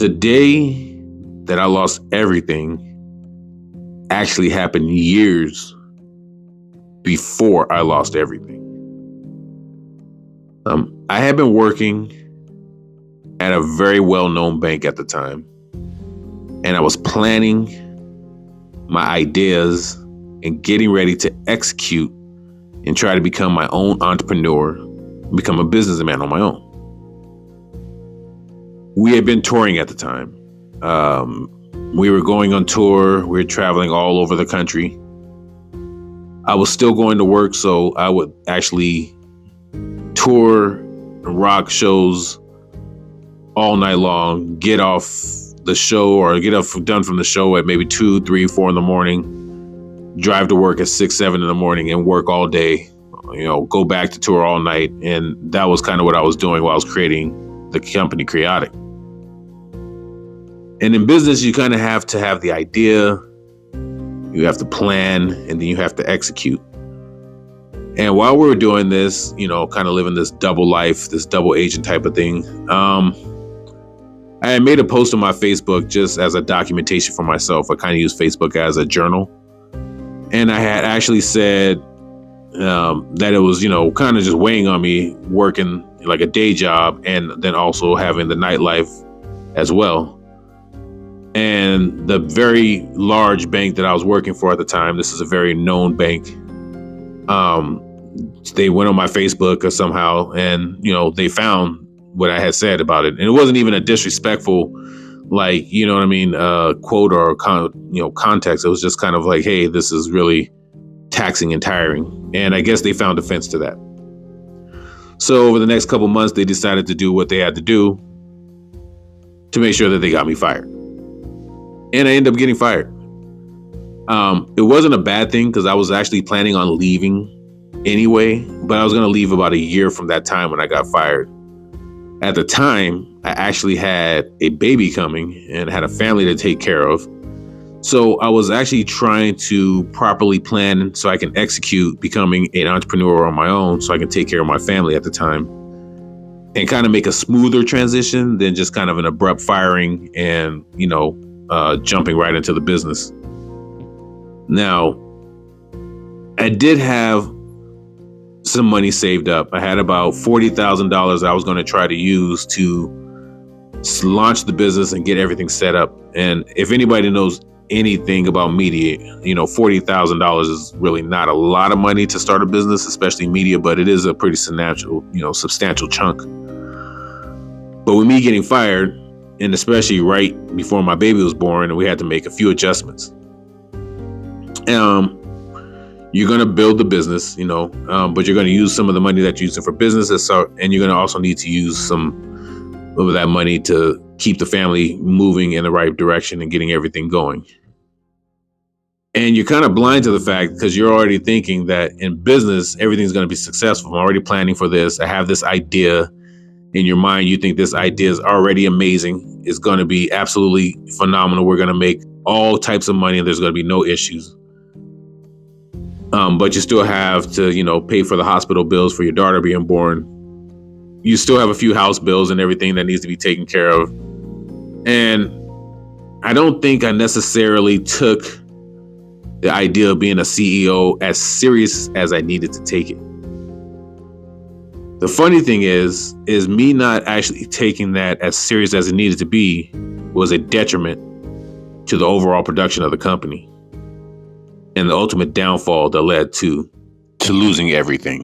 The day that I lost everything actually happened years before I lost everything. I had been working at a very well-known bank at the time, and I was planning my ideas and getting ready to execute and try to become my own entrepreneur, become a businessman on my own. We had been touring at the time. We were going on tour. We were traveling all over the country. I was still going to work, so I would actually tour and rock shows all night long, get off the show or get off done from the show at maybe 2, 3, 4 in the morning, drive to work at 6, 7 in the morning and work all day, go back to tour all night. And that was kind of what I was doing while I was creating the company Chaotic. And in business, you kind of have to have the idea, you have to plan, and then you have to execute. And while we were doing this, kind of living this double life, this double agent type of thing, I had made a post on my Facebook just as a documentation for myself. I kind of use Facebook as a journal. And I had actually said that it was, kind of just weighing on me working like a day job and then also having the nightlife as well. And the very large bank that I was working for at the time, this is a very known bank. They went on my Facebook or somehow, and, they found what I had said about it. And it wasn't even a disrespectful, quote or, context. It was just kind of like, hey, this is really taxing and tiring. And I guess they found offense to that. So over the next couple months, they decided to do what they had to do to make sure that they got me fired. And I ended up getting fired. It wasn't a bad thing because I was actually planning on leaving anyway, but I was going to leave about a year from that time when I got fired. At the time, I actually had a baby coming and had a family to take care of. So I was actually trying to properly plan so I can execute becoming an entrepreneur on my own so I can take care of my family at the time and kind of make a smoother transition than just kind of an abrupt firing and, jumping right into the business. Now, I did have some money saved up. I had about $40,000 I was going to try to use to launch the business and get everything set up. And if anybody knows anything about media, $40,000 is really not a lot of money to start a business, especially media, but it is a pretty substantial chunk. But with me getting fired, and especially right before my baby was born, we had to make a few adjustments. You're going to build the business, but you're going to use some of the money that you use for business. And you're going to also need to use some of that money to keep the family moving in the right direction and getting everything going. And you're kind of blind to the fact because you're already thinking that in business, everything's going to be successful. I'm already planning for this. I have this idea in your mind. You think this idea is already amazing. It's going to be absolutely phenomenal. We're going to make all types of money and there's going to be no issues. But you still have to, pay for the hospital bills for your daughter being born. You still have a few house bills and everything that needs to be taken care of. And I don't think I necessarily took the idea of being a CEO as serious as I needed to take it. The funny thing is me not actually taking that as serious as it needed to be was a detriment to the overall production of the company and the ultimate downfall that led to losing everything.